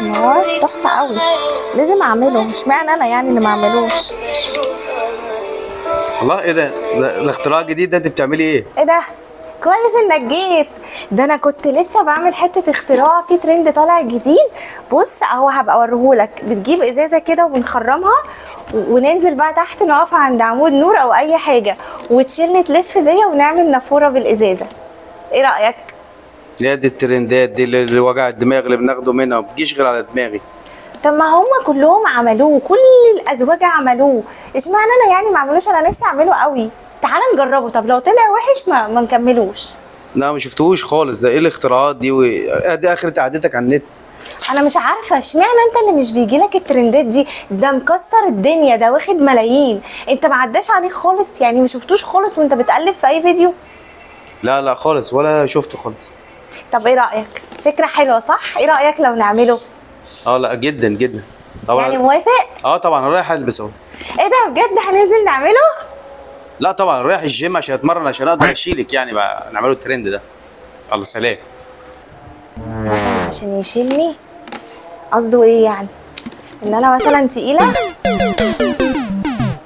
نار تحفه قوي، لازم اعمله، مش معنى انا يعني اللي ما اعملوش. الله، ايه ده اختراع جديد ده، انت بتعملي ايه؟ ايه ده؟ كويس انك جيت. ده انا كنت لسه بعمل حته اختراع في ترند طالع جديد. بص اهو هبقى اوريهولك. بتجيب ازازه كده وبنخرمها وننزل بقى تحت نقف عند عمود نور او اي حاجه وتشيلني تلف بيا ونعمل نافوره بالازازه. ايه رايك؟ يا دي الترندات دي اللي وجع الدماغ اللي بناخده منها، ما بتجيش غير على دماغي. طب ما هم كلهم عملوه، كل الازواج عملوه، اشمعنى انا يعني ما عملوش؟ انا نفسي اعمله قوي. تعال نجربه، طب لو طلع وحش ما نكملوش. لا ما شفتهوش خالص، ده ايه الاختراعات دي دي اخرة قعدتك على النت. انا مش عارفه اشمعنى انت اللي مش بيجيلك الترندات دي، ده مكسر الدنيا، ده واخد ملايين. انت ما عداش عليك خالص يعني؟ ما شفتوش خالص وانت بتقلب في اي فيديو؟ لا لا خالص، ولا شفته خالص. طب ايه رايك؟ فكره حلوه صح؟ ايه رايك لو نعمله؟ اه لا جدا جدا طبعا. يعني موافق؟ اه طبعا، انا رايح البس اهو. ايه ده بجد هننزل نعمله؟ لا طبعا رايح الجيم عشان اتمرن، عشان اقدر اشيلك يعني بقى نعمله الترند ده. يلا سلام. عشان يشيلني؟ قصده ايه يعني؟ ان انا مثلا تقيله؟